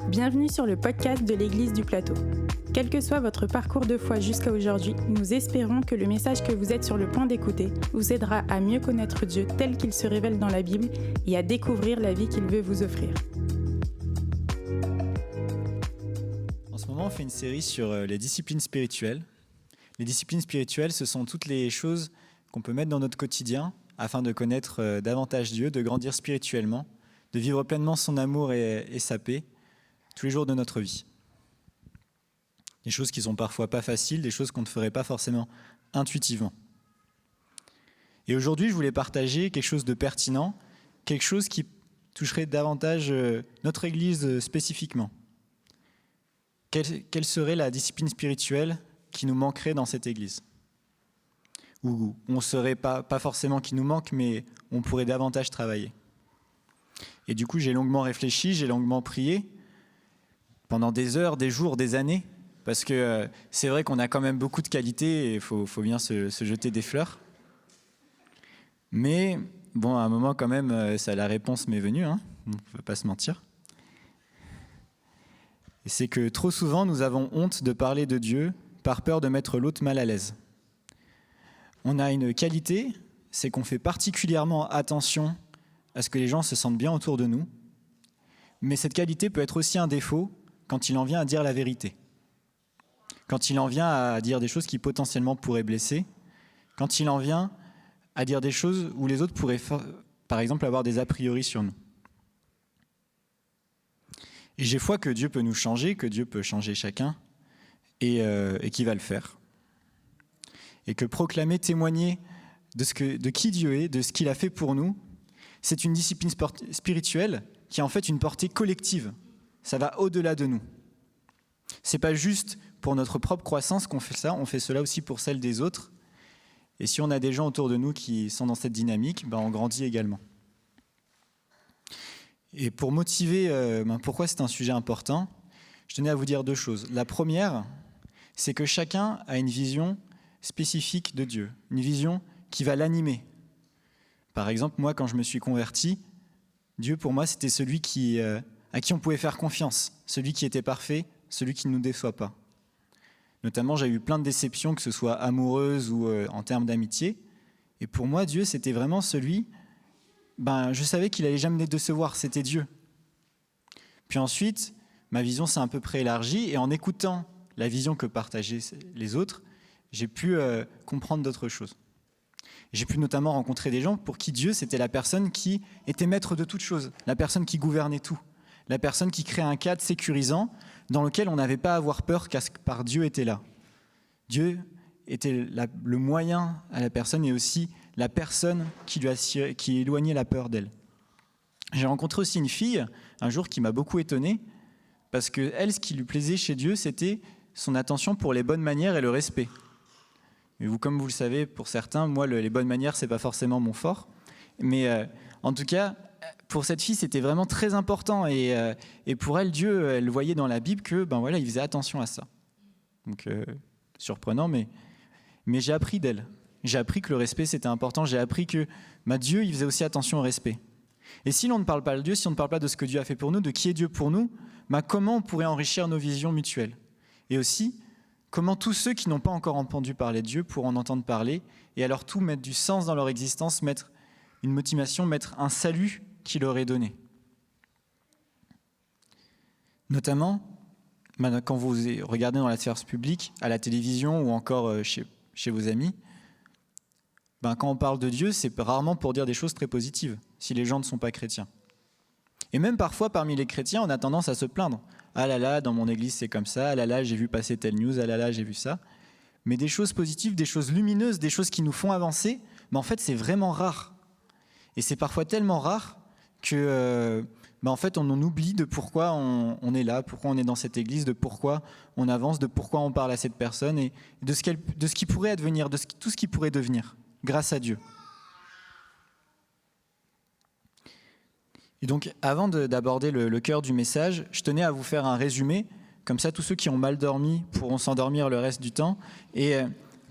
Bienvenue sur le podcast de l'Église du Plateau. Quel que soit votre parcours de foi jusqu'à aujourd'hui, nous espérons que le message que vous êtes sur le point d'écouter vous aidera à mieux connaître Dieu tel qu'il se révèle dans la Bible et à découvrir la vie qu'il veut vous offrir. En ce moment, on fait une série sur les disciplines spirituelles. Les disciplines spirituelles, ce sont toutes les choses qu'on peut mettre dans notre quotidien afin de connaître davantage Dieu, de grandir spirituellement, de vivre pleinement son amour et sa paix tous les jours de notre vie. Des choses qui sont parfois pas faciles, des choses qu'on ne ferait pas forcément intuitivement. Et aujourd'hui, je voulais partager quelque chose de pertinent, quelque chose qui toucherait davantage notre Église spécifiquement. Quelle serait la discipline spirituelle qui nous manquerait dans cette Église ? Ou on ne serait pas forcément qui nous manque, mais on pourrait davantage travailler. Et du coup, j'ai longuement réfléchi, j'ai longuement prié, pendant des heures, des jours, des années, parce que c'est vrai qu'on a quand même beaucoup de qualités et il faut bien se jeter des fleurs. Mais bon, à un moment quand même, la réponse m'est venue, hein, on ne peut pas se mentir. Et c'est que trop souvent, nous avons honte de parler de Dieu par peur de mettre l'autre mal à l'aise. On a une qualité, c'est qu'on fait particulièrement attention à ce que les gens se sentent bien autour de nous. Mais cette qualité peut être aussi un défaut quand il en vient à dire la vérité. Quand il en vient à dire des choses qui potentiellement pourraient blesser. Quand il en vient à dire des choses où les autres pourraient, par exemple, avoir des a priori sur nous. Et j'ai foi que Dieu peut nous changer, que Dieu peut changer chacun, et qu'il va le faire. Et que proclamer, témoigner de qui Dieu est, de ce qu'il a fait pour nous, c'est une discipline spirituelle qui a en fait une portée collective. Ça va au-delà de nous. C'est pas juste pour notre propre croissance qu'on fait ça, on fait cela aussi pour celle des autres. Et si on a des gens autour de nous qui sont dans cette dynamique, on grandit également. Et pour motiver pourquoi c'est un sujet important, je tenais à vous dire deux choses. La première, c'est que chacun a une vision spécifique de Dieu, une vision qui va l'animer. Par exemple, moi, quand je me suis converti, Dieu, pour moi, c'était celui à qui on pouvait faire confiance, celui qui était parfait, celui qui ne nous déçoit pas. Notamment, j'ai eu plein de déceptions, que ce soit amoureuses ou en termes d'amitié. Et pour moi, Dieu, c'était vraiment celui, je savais qu'il allait jamais me décevoir, c'était Dieu. Puis ensuite, ma vision s'est un peu préélargie, et en écoutant la vision que partageaient les autres, j'ai pu comprendre d'autres choses. J'ai pu notamment rencontrer des gens pour qui Dieu, c'était la personne qui était maître de toutes choses, la personne qui gouvernait tout, la personne qui créait un cadre sécurisant dans lequel on n'avait pas à avoir peur car Dieu était là. Dieu était le moyen à la personne et aussi la personne qui éloignait la peur d'elle. J'ai rencontré aussi une fille un jour qui m'a beaucoup étonné parce que elle, ce qui lui plaisait chez Dieu, c'était son attention pour les bonnes manières et le respect. Mais comme vous le savez, pour certains, moi, les bonnes manières, c'est pas forcément mon fort. Mais en tout cas, pour cette fille, c'était vraiment très important. Et pour elle, Dieu, elle voyait dans la Bible que, il faisait attention à ça. Donc, surprenant, mais j'ai appris d'elle. J'ai appris que le respect, c'était important. J'ai appris que Dieu, il faisait aussi attention au respect. Et si l'on ne parle pas de Dieu, si on ne parle pas de ce que Dieu a fait pour nous, de qui est Dieu pour nous, comment on pourrait enrichir nos visions mutuelles ? Et aussi, comment tous ceux qui n'ont pas encore entendu parler de Dieu pourront en entendre parler et à leur tout mettre du sens dans leur existence, mettre une motivation, mettre un salut qu'il leur est donné. Notamment, quand vous regardez dans la sphère publique, à la télévision ou encore chez vos amis, quand on parle de Dieu, c'est rarement pour dire des choses très positives, si les gens ne sont pas chrétiens. Et même parfois, parmi les chrétiens, on a tendance à se plaindre. Ah là là, dans mon église, c'est comme ça. Ah là là, j'ai vu passer telle news. Ah là là, j'ai vu ça. Mais des choses positives, des choses lumineuses, des choses qui nous font avancer, en fait, c'est vraiment rare. Et c'est parfois tellement rare que, en fait, on en oublie de pourquoi on est là, pourquoi on est dans cette église, de pourquoi on avance, de pourquoi on parle à cette personne et de ce qui pourrait advenir, tout ce qui pourrait devenir, grâce à Dieu. Et donc, avant d'aborder le cœur du message, je tenais à vous faire un résumé. Comme ça, tous ceux qui ont mal dormi pourront s'endormir le reste du temps. Et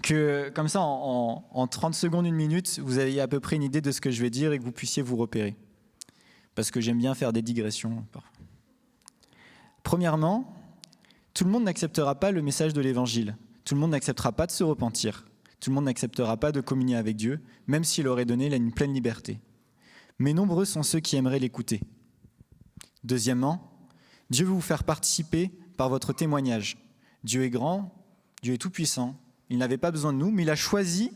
que, comme ça, en 30 secondes, 1 minute, vous ayez à peu près une idée de ce que je vais dire et que vous puissiez vous repérer. Parce que j'aime bien faire des digressions parfois. Premièrement, tout le monde n'acceptera pas le message de l'Évangile. Tout le monde n'acceptera pas de se repentir. Tout le monde n'acceptera pas de communier avec Dieu, même s'il aurait donné une pleine liberté. Mais nombreux sont ceux qui aimeraient l'écouter. Deuxièmement, Dieu veut vous faire participer par votre témoignage. Dieu est grand, Dieu est tout-puissant. Il n'avait pas besoin de nous, mais il a choisi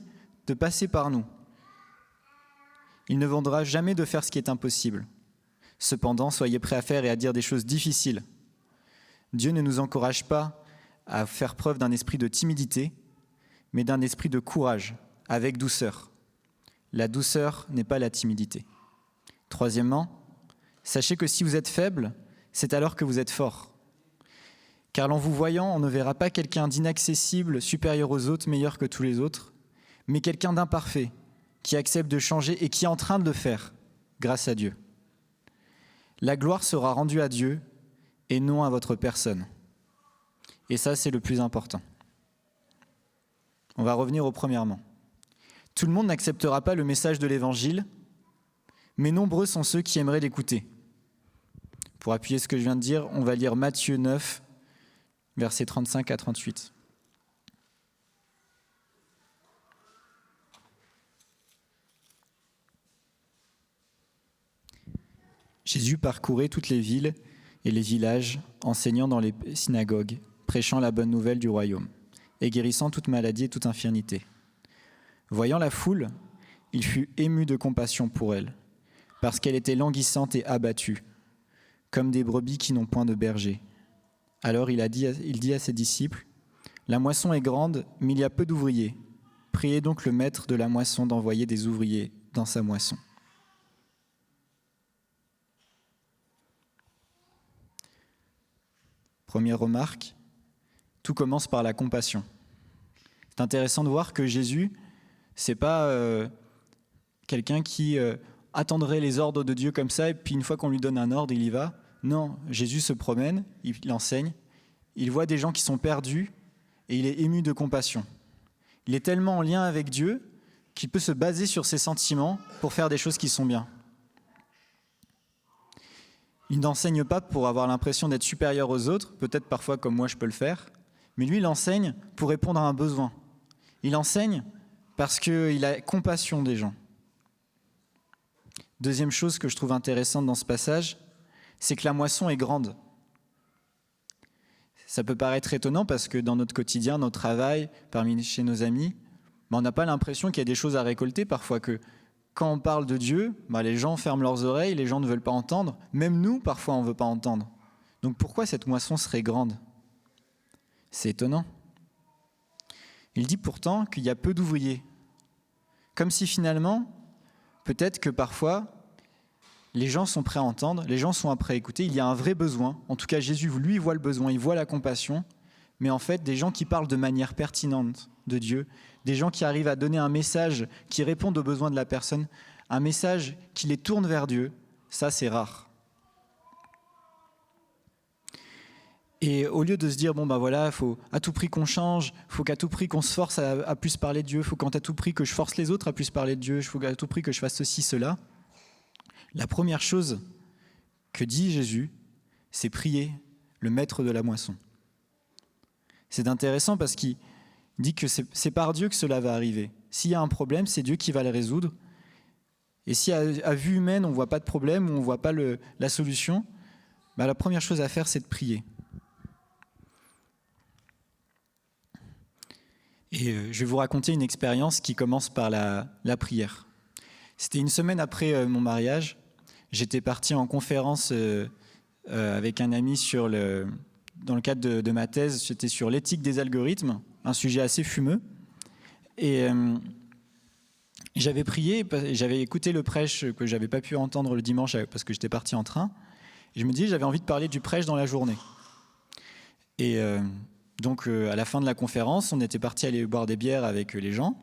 de passer par nous. Il ne vendra jamais de faire ce qui est impossible. Cependant, soyez prêts à faire et à dire des choses difficiles. Dieu ne nous encourage pas à faire preuve d'un esprit de timidité, mais d'un esprit de courage, avec douceur. La douceur n'est pas la timidité. Troisièmement, sachez que si vous êtes faible, c'est alors que vous êtes fort. Car en vous voyant, on ne verra pas quelqu'un d'inaccessible, supérieur aux autres, meilleur que tous les autres, mais quelqu'un d'imparfait, qui accepte de changer et qui est en train de le faire, grâce à Dieu. La gloire sera rendue à Dieu et non à votre personne. Et ça, c'est le plus important. On va revenir au premièrement. Tout le monde n'acceptera pas le message de l'Évangile, mais nombreux sont ceux qui aimeraient l'écouter. Pour appuyer ce que je viens de dire, on va lire Matthieu 9, versets 35 à 38. Jésus parcourait toutes les villes et les villages, enseignant dans les synagogues, prêchant la bonne nouvelle du royaume, et guérissant toute maladie et toute infirmité. Voyant la foule, il fut ému de compassion pour elle, parce qu'elle était languissante et abattue, comme des brebis qui n'ont point de berger. Alors il dit à ses disciples, « La moisson est grande, mais il y a peu d'ouvriers. Priez donc le maître de la moisson d'envoyer des ouvriers dans sa moisson. » Première remarque, tout commence par la compassion. C'est intéressant de voir que Jésus, c'est pas quelqu'un qui attendrait les ordres de Dieu comme ça, et puis une fois qu'on lui donne un ordre, il y va. Non, Jésus se promène, il enseigne, il voit des gens qui sont perdus, et il est ému de compassion. Il est tellement en lien avec Dieu qu'il peut se baser sur ses sentiments pour faire des choses qui sont bien. Il n'enseigne pas pour avoir l'impression d'être supérieur aux autres, peut-être parfois comme moi je peux le faire, mais lui il enseigne pour répondre à un besoin. Il enseigne parce qu'il a compassion des gens. Deuxième chose que je trouve intéressante dans ce passage, c'est que la moisson est grande. Ça peut paraître étonnant parce que dans notre quotidien, notre travail, chez nos amis, on n'a pas l'impression qu'il y a des choses à récolter parfois, que quand on parle de Dieu, les gens ferment leurs oreilles, les gens ne veulent pas entendre. Même nous, parfois, on ne veut pas entendre. Donc pourquoi cette moisson serait grande ? C'est étonnant. Il dit pourtant qu'il y a peu d'ouvriers. Comme si finalement, peut-être que parfois, les gens sont prêts à entendre, les gens sont prêts à écouter, il y a un vrai besoin. En tout cas, Jésus, lui, voit le besoin, il voit la compassion, mais en fait, des gens qui parlent de manière pertinente de Dieu, des gens qui arrivent à donner un message qui répond aux besoins de la personne, un message qui les tourne vers Dieu, ça, c'est rare. Et au lieu de se dire, il faut à tout prix qu'on change, il faut qu'à tout prix qu'on se force à plus parler de Dieu, il faut qu'à tout prix que je force les autres à plus parler de Dieu, il faut qu'à tout prix que je fasse ceci, cela, la première chose que dit Jésus, c'est prier le maître de la moisson. C'est intéressant parce qu'il dit que c'est par Dieu que cela va arriver. S'il y a un problème, c'est Dieu qui va le résoudre. Et si à vue humaine, on ne voit pas de problème ou on ne voit pas la solution, la première chose à faire, c'est de prier. Et je vais vous raconter une expérience qui commence par la prière. C'était une semaine après mon mariage. J'étais parti en conférence avec un ami dans le cadre de ma thèse. C'était sur l'éthique des algorithmes, un sujet assez fumeux. Et j'avais prié, j'avais écouté le prêche que je n'avais pas pu entendre le dimanche parce que j'étais parti en train. Et je me disais, j'avais envie de parler du prêche dans la journée. Et donc, à la fin de la conférence, on était parti aller boire des bières avec les gens.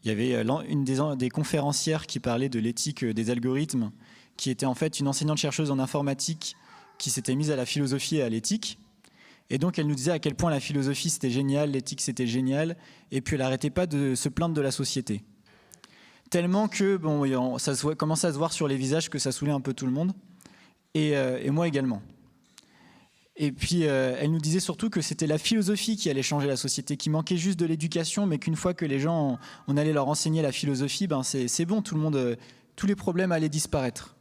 Il y avait une des conférencières qui parlait de l'éthique des algorithmes, qui était en fait une enseignante-chercheuse en informatique qui s'était mise à la philosophie et à l'éthique. Et donc, elle nous disait à quel point la philosophie, c'était génial, l'éthique, c'était génial, et puis elle n'arrêtait pas de se plaindre de la société. Tellement que ça commençait à se voir sur les visages que ça saoulait un peu tout le monde, et moi également. Et puis, elle nous disait surtout que c'était la philosophie qui allait changer la société, qu'il manquait juste de l'éducation, mais qu'une fois que les gens, on allait leur enseigner la philosophie, c'est bon, tous les problèmes allaient disparaître.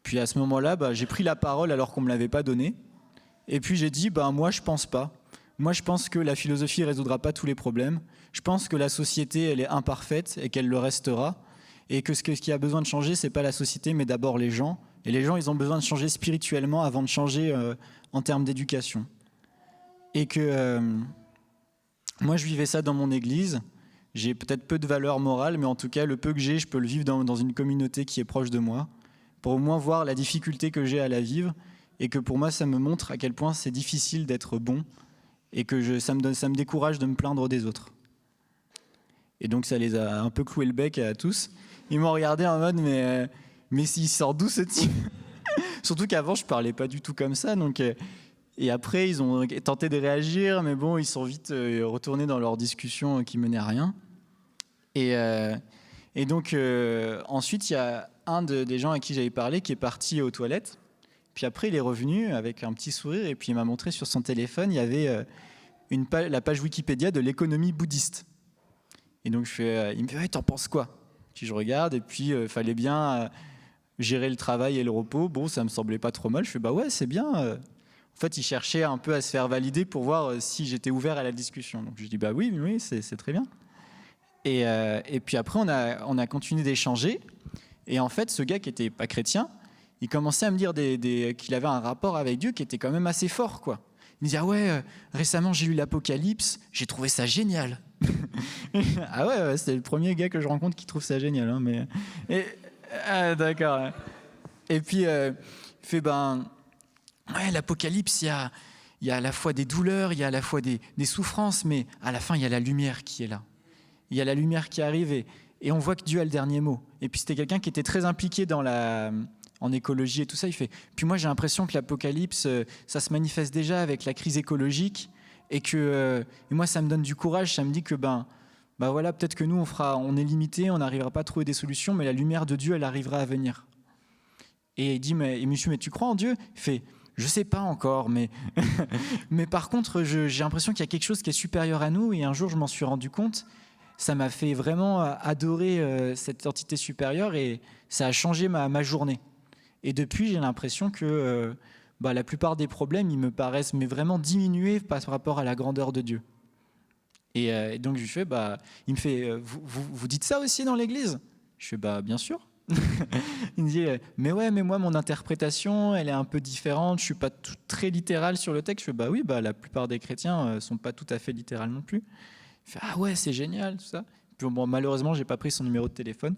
Puis à ce moment-là, j'ai pris la parole alors qu'on ne me l'avait pas donnée. Et puis j'ai dit, moi je pense pas. Moi je pense que la philosophie ne résoudra pas tous les problèmes. Je pense que la société, elle est imparfaite et qu'elle le restera. Et que ce qui a besoin de changer, c'est pas la société, mais d'abord les gens. Et les gens, ils ont besoin de changer spirituellement avant de changer en termes d'éducation. Et que moi, je vivais ça dans mon église. J'ai peut-être peu de valeur morale, mais en tout cas, le peu que j'ai, je peux le vivre dans une communauté qui est proche de moi, pour au moins voir la difficulté que j'ai à la vivre, et que pour moi, ça me montre à quel point c'est difficile d'être bon, et que ça me décourage de me plaindre des autres. Et donc, ça les a un peu cloué le bec à tous. Ils m'ont regardé en mode, mais s'il sort d'où ce type? Surtout qu'avant, je parlais pas du tout comme ça. Donc, et après, ils ont tenté de réagir, mais bon, ils sont vite retournés dans leur discussion qui menait à rien. Et donc, ensuite, il y a un des gens à qui j'avais parlé qui est parti aux toilettes. Puis après, il est revenu avec un petit sourire et puis il m'a montré sur son téléphone, il y avait la page Wikipédia de l'économie bouddhiste. Et donc, il me fait ouais, « t'en penses quoi ?» Puis je regarde et puis il fallait bien gérer le travail et le repos. Bon, ça me semblait pas trop mal. Je fais bah ouais, c'est bien. En fait, il cherchait un peu à se faire valider pour voir si j'étais ouvert à la discussion. Donc je dis bah oui, c'est très bien. Et puis après, on a continué d'échanger. Et en fait, ce gars qui était pas chrétien, il commençait à me dire qu'il avait un rapport avec Dieu qui était quand même assez fort, quoi. Il me dit ah ouais, récemment j'ai lu l'Apocalypse, j'ai trouvé ça génial. Ah ouais, c'est le premier gars que je rencontre qui trouve ça génial. Hein, d'accord. Et puis, il fait ouais, l'Apocalypse, il y a à la fois des douleurs, il y a à la fois des souffrances, mais à la fin, il y a la lumière qui est là. Il y a la lumière qui arrive et on voit que Dieu a le dernier mot. Et puis, c'était quelqu'un qui était très impliqué en écologie et tout ça. Il fait, puis moi, j'ai l'impression que l'Apocalypse, ça se manifeste déjà avec la crise écologique. Et moi, ça me donne du courage, ça me dit que voilà, peut-être que nous, on est limité, on n'arrivera pas à trouver des solutions, mais la lumière de Dieu, elle arrivera à venir. Et il dit, mais tu crois en Dieu? Il fait, je sais pas encore, mais par contre, j'ai l'impression qu'il y a quelque chose qui est supérieur à nous, et un jour, je m'en suis rendu compte. Ça m'a fait vraiment adorer cette entité supérieure, et ça a changé ma journée. Et depuis, j'ai l'impression que la plupart des problèmes, ils me paraissent vraiment diminués par rapport à la grandeur de Dieu. Et donc, je lui fais, il me fait, vous dites ça aussi dans l'église? Je fais, bien sûr. Il me dit, mais moi, mon interprétation, elle est un peu différente, je suis pas très littéral sur le texte. Je fais, oui, la plupart des chrétiens sont pas tout à fait littéral non plus. Il fait, ah ouais, c'est génial, tout ça. Puis, malheureusement, j'ai pas pris son numéro de téléphone.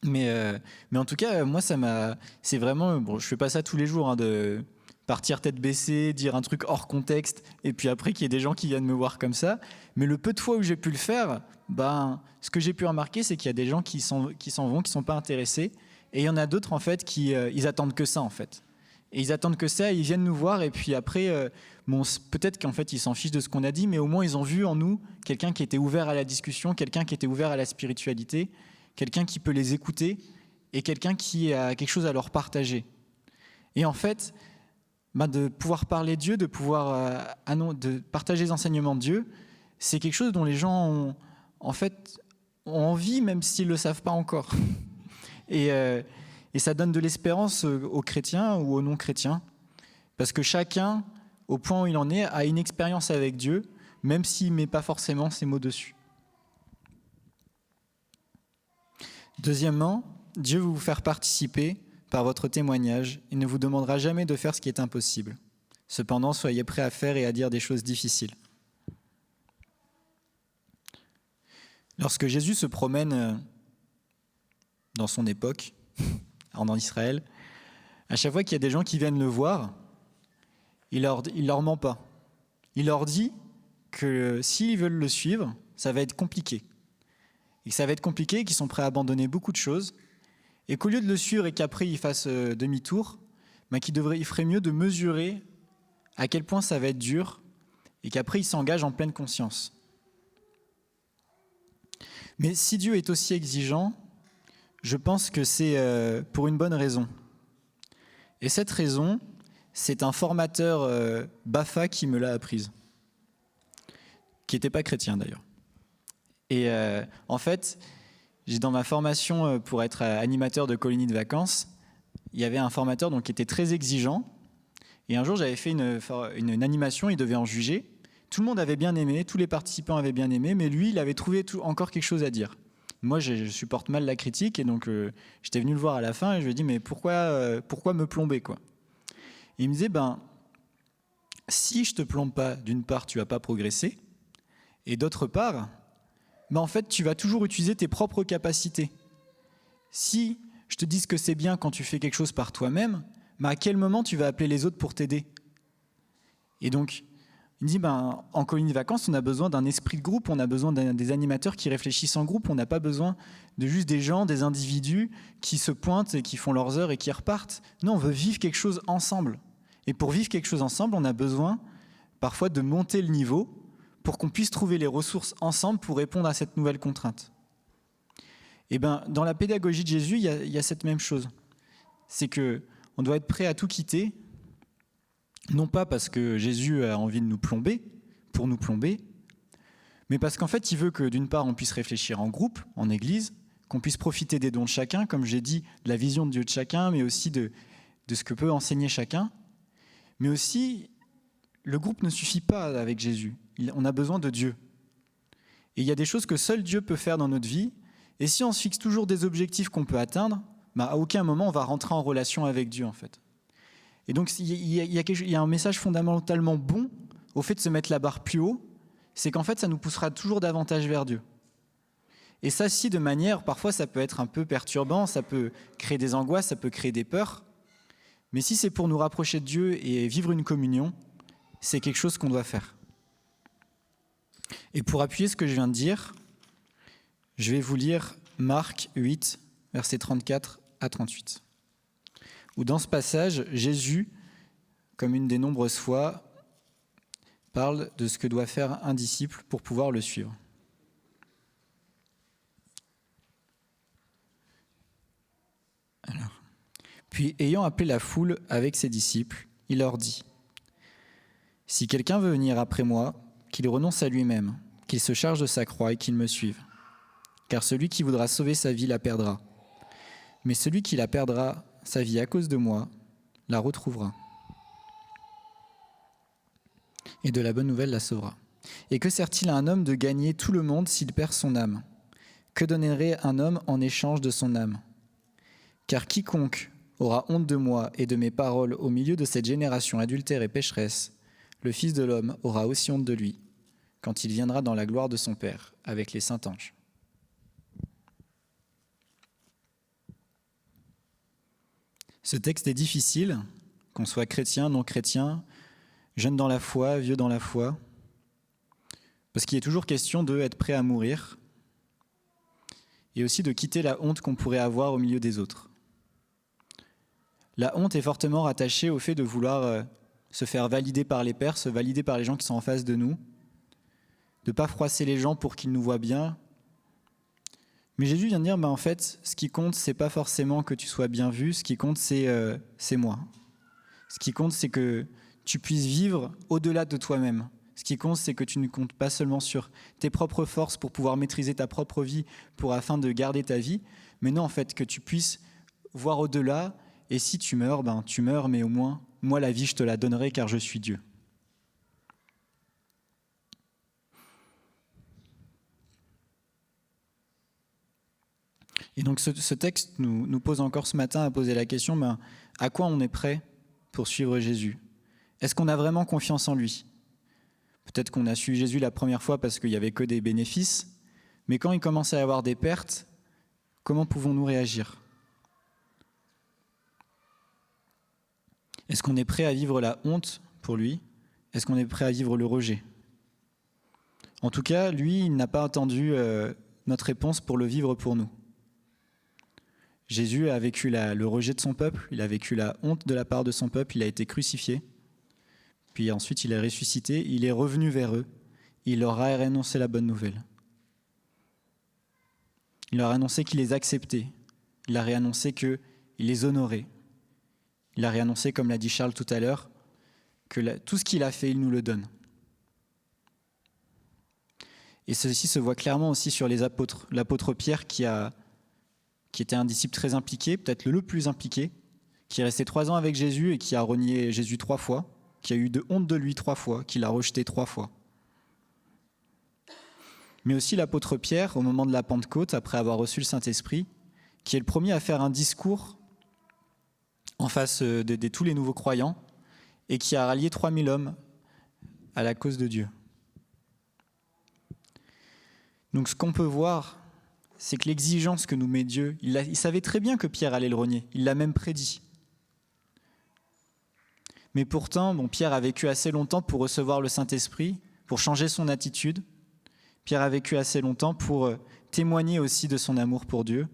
Mais en tout cas, moi, c'est vraiment, je fais pas ça tous les jours, hein, de partir tête baissée, dire un truc hors contexte, et puis après qu'il y ait des gens qui viennent me voir comme ça. Mais le peu de fois où j'ai pu le faire, ce que j'ai pu remarquer, c'est qu'il y a des gens qui s'en vont, qui sont pas intéressés, et il y en a d'autres en fait qui ils attendent que ça en fait. Et ils attendent que ça, ils viennent nous voir, et puis après, peut-être qu'en fait ils s'en fichent de ce qu'on a dit, mais au moins ils ont vu en nous quelqu'un qui était ouvert à la discussion, quelqu'un qui était ouvert à la spiritualité, quelqu'un qui peut les écouter et quelqu'un qui a quelque chose à leur partager. Et en fait, de pouvoir parler de Dieu, de pouvoir de partager les enseignements de Dieu, c'est quelque chose dont les gens ont envie, même s'ils ne le savent pas encore. Et ça donne de l'espérance aux chrétiens ou aux non-chrétiens, parce que chacun, au point où il en est, a une expérience avec Dieu, même s'il ne met pas forcément ses mots dessus. Deuxièmement, Dieu veut vous faire participer par votre témoignage. Il ne vous demandera jamais de faire ce qui est impossible. Cependant, soyez prêts à faire et à dire des choses difficiles. Lorsque Jésus se promène dans son époque, en Israël, à chaque fois qu'il y a des gens qui viennent le voir, il leur ment pas. Il leur dit que s'ils veulent le suivre, ça va être compliqué. Et que ça va être compliqué, qu'ils sont prêts à abandonner beaucoup de choses, et qu'au lieu de le suivre et qu'après il fasse demi-tour, il ferait mieux de mesurer à quel point ça va être dur, et qu'après il s'engage en pleine conscience. Mais si Dieu est aussi exigeant, je pense que c'est pour une bonne raison. Et cette raison, c'est un formateur BAFA qui me l'a apprise, qui n'était pas chrétien d'ailleurs. Et en fait, dans ma formation pour être animateur de colonies de vacances, il y avait un formateur donc, qui était très exigeant. Et un jour, j'avais fait une animation, il devait en juger. Tout le monde avait bien aimé, tous les participants avaient bien aimé, mais lui, il avait trouvé encore quelque chose à dire. Moi, je supporte mal la critique, et donc j'étais venu le voir à la fin, et je lui ai dit, mais pourquoi me plomber, quoi ? Et il me disait, si je te plombe pas, d'une part, tu vas pas progresser, et d'autre part, en fait, tu vas toujours utiliser tes propres capacités. Si je te dis que c'est bien quand tu fais quelque chose par toi-même, à quel moment tu vas appeler les autres pour t'aider ? Et donc, il me dit, en colonie de vacances, on a besoin d'un esprit de groupe, on a besoin des animateurs qui réfléchissent en groupe, on n'a pas besoin de juste des gens, des individus qui se pointent et qui font leurs heures et qui repartent. Non, on veut vivre quelque chose ensemble. Et pour vivre quelque chose ensemble, on a besoin parfois de monter le niveau pour qu'on puisse trouver les ressources ensemble pour répondre à cette nouvelle contrainte. Et dans la pédagogie de Jésus, il y a cette même chose. C'est qu'on doit être prêt à tout quitter, non pas parce que Jésus a envie de nous plomber, pour nous plomber, mais parce qu'en fait, il veut que d'une part, on puisse réfléchir en groupe, en église, qu'on puisse profiter des dons de chacun, comme j'ai dit, de la vision de Dieu de chacun, mais aussi de ce que peut enseigner chacun. Mais aussi, le groupe ne suffit pas avec Jésus. On a besoin de Dieu. Et il y a des choses que seul Dieu peut faire dans notre vie. Et si on se fixe toujours des objectifs qu'on peut atteindre, à aucun moment on va rentrer en relation avec Dieu, en fait. Et donc, il y a un message fondamentalement bon au fait de se mettre la barre plus haut, c'est qu'en fait, ça nous poussera toujours davantage vers Dieu. Et ça, de manière, parfois, ça peut être un peu perturbant, ça peut créer des angoisses, ça peut créer des peurs. Mais si c'est pour nous rapprocher de Dieu et vivre une communion, c'est quelque chose qu'on doit faire. Et pour appuyer ce que je viens de dire, je vais vous lire Marc 8, versets 34 à 38. Où dans ce passage, Jésus, comme une des nombreuses fois, parle de ce que doit faire un disciple pour pouvoir le suivre. Puis, ayant appelé la foule avec ses disciples, il leur dit : « Si quelqu'un veut venir après moi, qu'il renonce à lui-même, qu'il se charge de sa croix et qu'il me suive. Car celui qui voudra sauver sa vie la perdra. Mais celui qui la perdra, sa vie à cause de moi, la retrouvera. Et de la bonne nouvelle la sauvera. Et que sert-il à un homme de gagner tout le monde s'il perd son âme ? Que donnerait un homme en échange de son âme ? Car quiconque aura honte de moi et de mes paroles au milieu de cette génération adultère et pécheresse, le Fils de l'homme aura aussi honte de lui, quand il viendra dans la gloire de son Père, avec les saints anges. » Ce texte est difficile, qu'on soit chrétien, non chrétien, jeune dans la foi, vieux dans la foi, parce qu'il est toujours question d'être prêt à mourir et aussi de quitter la honte qu'on pourrait avoir au milieu des autres. La honte est fortement rattachée au fait de vouloir se faire valider par les pairs, se valider par les gens qui sont en face de nous, de ne pas froisser les gens pour qu'ils nous voient bien. Mais Jésus vient de dire, en fait, ce qui compte, c'est pas forcément que tu sois bien vu, ce qui compte, c'est moi. Ce qui compte, c'est que tu puisses vivre au-delà de toi-même. Ce qui compte, c'est que tu ne comptes pas seulement sur tes propres forces pour pouvoir maîtriser ta propre vie afin de garder ta vie, mais non, en fait, que tu puisses voir au-delà, et si tu meurs, tu meurs, mais au moins, moi, la vie, je te la donnerai car je suis Dieu. Et donc ce texte nous pose encore ce matin à poser la question, à quoi on est prêt pour suivre Jésus ? Est-ce qu'on a vraiment confiance en lui ? Peut-être qu'on a suivi Jésus la première fois parce qu'il n'y avait que des bénéfices, mais quand il commence à y avoir des pertes, comment pouvons-nous réagir ? Est-ce qu'on est prêt à vivre la honte pour lui ? Est-ce qu'on est prêt à vivre le rejet ? En tout cas, lui, il n'a pas attendu notre réponse pour le vivre pour nous. Jésus a vécu le rejet de son peuple, il a vécu la honte de la part de son peuple, il a été crucifié, puis ensuite il est ressuscité, il est revenu vers eux, il leur a annoncé la bonne nouvelle. Il leur a annoncé qu'il les acceptait, il leur a annoncé qu'il les honorait. Il a réannoncé, comme l'a dit Charles tout à l'heure, que tout ce qu'il a fait, il nous le donne. Et ceci se voit clairement aussi sur les apôtres. L'apôtre Pierre qui était un disciple très impliqué, peut-être le plus impliqué, qui est resté 3 ans avec Jésus et qui a renié Jésus 3 fois, qui a eu honte de lui 3 fois, qui l'a rejeté 3 fois. Mais aussi l'apôtre Pierre, au moment de la Pentecôte, après avoir reçu le Saint-Esprit, qui est le premier à faire un discours en face de tous les nouveaux croyants et qui a rallié 3000 hommes à la cause de Dieu. Donc ce qu'on peut voir, c'est que l'exigence que nous met Dieu, il savait très bien que Pierre allait le renier, il l'a même prédit. Mais pourtant, Pierre a vécu assez longtemps pour recevoir le Saint-Esprit, pour changer son attitude. Pierre a vécu assez longtemps pour témoigner aussi de son amour pour Dieu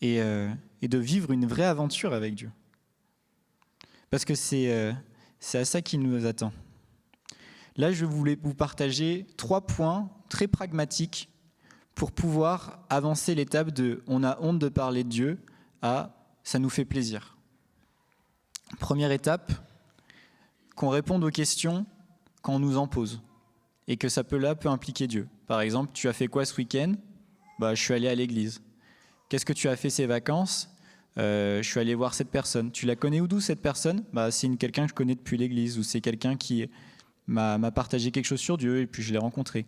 et de vivre une vraie aventure avec Dieu. Parce que c'est à ça qu'il nous attend. Là, je voulais vous partager 3 points très pragmatiques pour pouvoir avancer l'étape de « on a honte de parler de Dieu » à « ça nous fait plaisir ». Première étape, qu'on réponde aux questions quand on nous en pose et que ça peut impliquer Dieu. Par exemple, tu as fait quoi ce week-end ? Je suis allé à l'église. Qu'est-ce que tu as fait ces vacances ? Je suis allé voir cette personne. Tu la connais d'où cette personne ? C'est quelqu'un que je connais depuis l'église ou c'est quelqu'un qui m'a partagé quelque chose sur Dieu et puis je l'ai rencontré.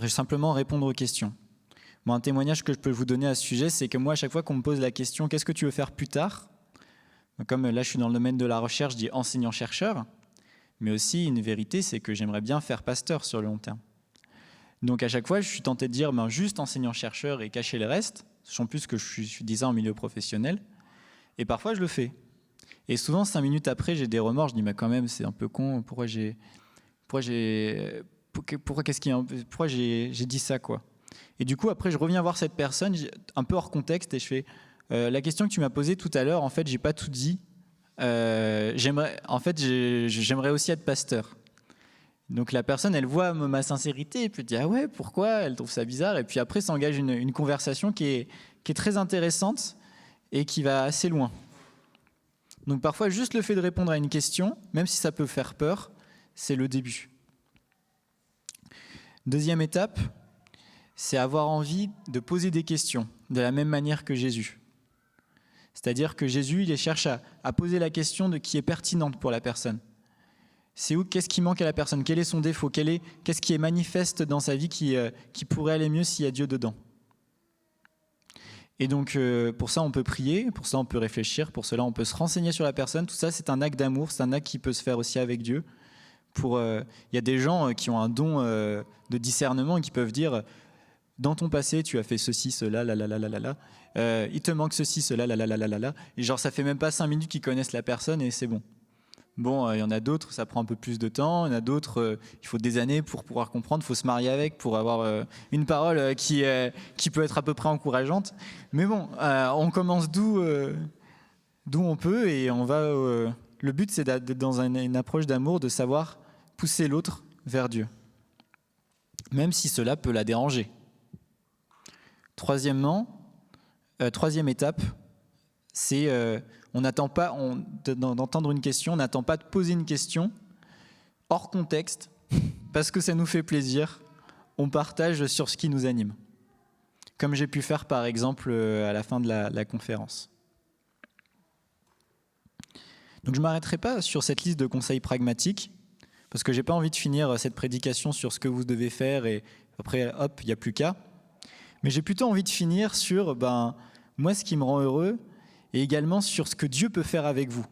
Simplement répondre aux questions. Un témoignage que je peux vous donner à ce sujet, c'est que moi, à chaque fois qu'on me pose la question « Qu'est-ce que tu veux faire plus tard ?» Comme là, je suis dans le domaine de la recherche, je dis enseignant-chercheur, mais aussi une vérité, c'est que j'aimerais bien faire pasteur sur le long terme. Donc à chaque fois, je suis tenté de dire juste enseignant-chercheur et cacher le reste, sachant plus que je suis disant en milieu professionnel, et parfois je le fais. Et souvent, 5 minutes après, j'ai des remords, je dis « Mais quand même, c'est un peu con, pourquoi j'ai dit ça, quoi ?» Et du coup, après, je reviens voir cette personne, un peu hors contexte, et je fais la question que tu m'as posée tout à l'heure, en fait, j'ai pas tout dit. J'aimerais aussi être pasteur. Donc la personne, elle voit ma sincérité, et puis elle dit « Ah ouais, pourquoi ?» Elle trouve ça bizarre, et puis après s'engage une conversation qui est très intéressante et qui va assez loin. Donc parfois, juste le fait de répondre à une question, même si ça peut faire peur, c'est le début. Deuxième étape, c'est avoir envie de poser des questions de la même manière que Jésus. C'est-à-dire que Jésus, il cherche à poser la question de qui est pertinente pour la personne. Qu'est-ce qui manque à la personne ? Quel est son défaut ? Qu'est-ce qui est manifeste dans sa vie qui pourrait aller mieux s'il y a Dieu dedans ? Et donc, pour ça, on peut prier, pour ça, on peut réfléchir, pour cela, on peut se renseigner sur la personne. Tout ça, c'est un acte d'amour, c'est un acte qui peut se faire aussi avec Dieu. Il y a des gens qui ont un don de discernement et qui peuvent dire... Dans ton passé, tu as fait ceci, cela, il te manque ceci, cela, Et genre, ça fait même pas 5 minutes qu'ils connaissent la personne et c'est bon. Bon, il y en a d'autres, ça prend un peu plus de temps. Il y en a d'autres, il faut des années pour pouvoir comprendre. Il faut se marier avec pour avoir une parole qui peut être à peu près encourageante. Mais bon, on commence d'où on peut et on va. Le but, c'est d'être dans une approche d'amour, de savoir pousser l'autre vers Dieu, même si cela peut la déranger. Troisième étape, c'est on n'attend pas d'entendre une question, on n'attend pas de poser une question hors contexte, parce que ça nous fait plaisir, on partage sur ce qui nous anime, comme j'ai pu faire par exemple à la fin de la conférence. Donc je ne m'arrêterai pas sur cette liste de conseils pragmatiques, parce que je n'ai pas envie de finir cette prédication sur ce que vous devez faire et après, hop, il n'y a plus qu'à. Mais j'ai plutôt envie de finir sur moi, ce qui me rend heureux, et également sur ce que Dieu peut faire avec vous.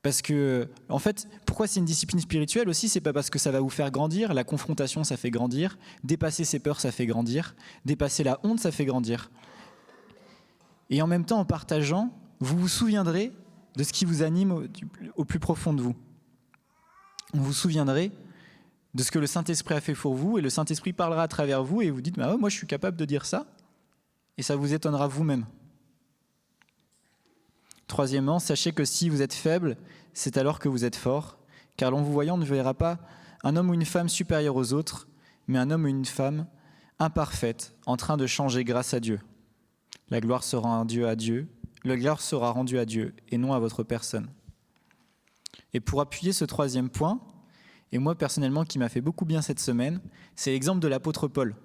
Parce que, en fait, pourquoi c'est une discipline spirituelle aussi ? C'est pas parce que ça va vous faire grandir. La confrontation, ça fait grandir. Dépasser ses peurs, ça fait grandir. Dépasser la honte, ça fait grandir. Et en même temps, en partageant, vous vous souviendrez de ce qui vous anime au plus profond de vous. Vous vous souviendrez de ce que le Saint-Esprit a fait pour vous, et le Saint-Esprit parlera à travers vous, et vous dites « moi je suis capable de dire ça », et ça vous étonnera vous-même. Troisièmement, sachez que si vous êtes faible, c'est alors que vous êtes fort, car en vous voyant, on ne verra pas un homme ou une femme supérieur aux autres, mais un homme ou une femme imparfaite, en train de changer grâce à Dieu. La gloire sera à Dieu, le gloire sera rendue à Dieu et non à votre personne. Et pour appuyer ce troisième point, et moi personnellement qui m'a fait beaucoup bien cette semaine, c'est l'exemple de l'apôtre Paul.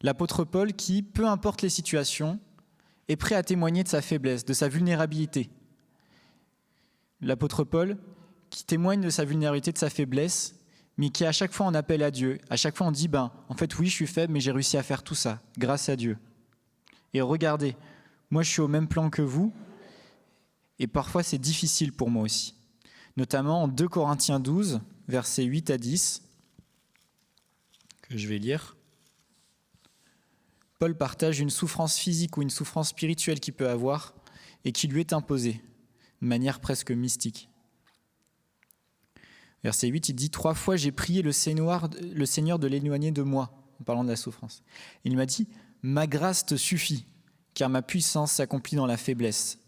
L'apôtre Paul qui, peu importe les situations, est prêt à témoigner de sa faiblesse, de sa vulnérabilité. L'apôtre Paul qui témoigne de sa vulnérabilité, de sa faiblesse, mais qui à chaque fois en appelle à Dieu. À chaque fois on dit, en fait oui je suis faible, mais j'ai réussi à faire tout ça, grâce à Dieu. Et regardez, moi je suis au même plan que vous, et parfois c'est difficile pour moi aussi. Notamment en 2 Corinthiens 12, versets 8 à 10, que je vais lire. Paul partage une souffrance physique ou une souffrance spirituelle qu'il peut avoir et qui lui est imposée, de manière presque mystique. Verset 8, il dit « 3 fois j'ai prié le Seigneur de l'éloigner de moi », en parlant de la souffrance. Il m'a dit « Ma grâce te suffit, car ma puissance s'accomplit dans la faiblesse.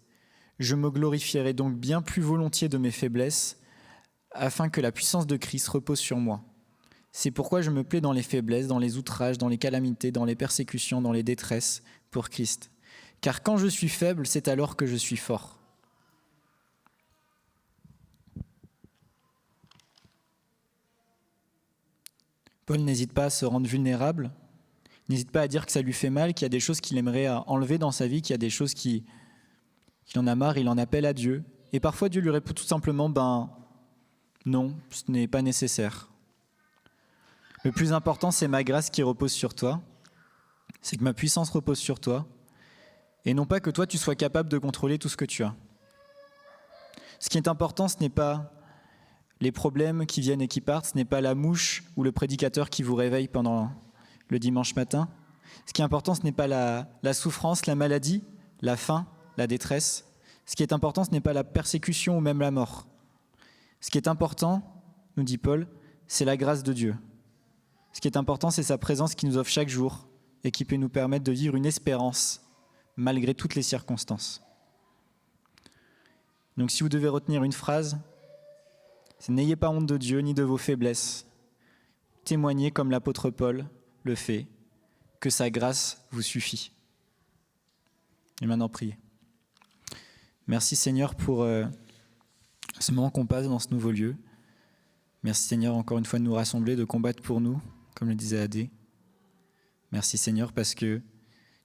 Je me glorifierai donc bien plus volontiers de mes faiblesses, afin que la puissance de Christ repose sur moi. C'est pourquoi je me plais dans les faiblesses, dans les outrages, dans les calamités, dans les persécutions, dans les détresses, pour Christ. Car quand je suis faible, c'est alors que je suis fort. » Paul n'hésite pas à se rendre vulnérable, n'hésite pas à dire que ça lui fait mal, qu'il y a des choses qu'il aimerait enlever dans sa vie, qu'il y a des choses qu'il en a marre, il en appelle à Dieu. Et parfois Dieu lui répond tout simplement, non, ce n'est pas nécessaire. Le plus important, c'est ma grâce qui repose sur toi, c'est que ma puissance repose sur toi, et non pas que toi tu sois capable de contrôler tout ce que tu as. Ce qui est important, ce n'est pas les problèmes qui viennent et qui partent, ce n'est pas la mouche ou le prédicateur qui vous réveille pendant le dimanche matin. Ce qui est important, ce n'est pas la souffrance, la maladie, la faim, la détresse. Ce qui est important, ce n'est pas la persécution ou même la mort. Ce qui est important, nous dit Paul, c'est la grâce de Dieu. Ce qui est important, c'est sa présence qui nous offre chaque jour et qui peut nous permettre de vivre une espérance malgré toutes les circonstances. Donc si vous devez retenir une phrase, c'est « N'ayez pas honte de Dieu ni de vos faiblesses. Témoignez comme l'apôtre Paul le fait, que sa grâce vous suffit. » Et maintenant, priez. Merci Seigneur pour ce moment qu'on passe dans ce nouveau lieu. Merci Seigneur encore une fois de nous rassembler, de combattre pour nous, comme le disait Adé. Merci Seigneur parce que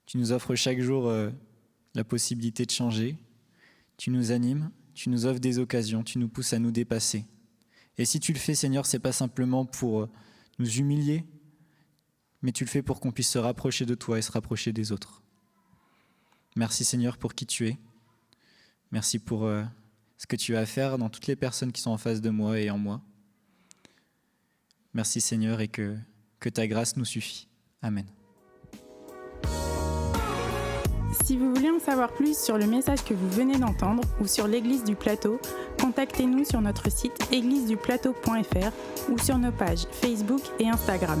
tu nous offres chaque jour la possibilité de changer. Tu nous animes, tu nous offres des occasions, tu nous pousses à nous dépasser. Et si tu le fais Seigneur, c'est pas simplement pour nous humilier, mais tu le fais pour qu'on puisse se rapprocher de toi et se rapprocher des autres. Merci Seigneur pour qui tu es. Merci pour ce que tu as à faire dans toutes les personnes qui sont en face de moi et en moi. Merci Seigneur et que ta grâce nous suffit. Amen. Si vous voulez en savoir plus sur le message que vous venez d'entendre ou sur l'Église du Plateau, contactez-nous sur notre site égliseduplateau.fr ou sur nos pages Facebook et Instagram.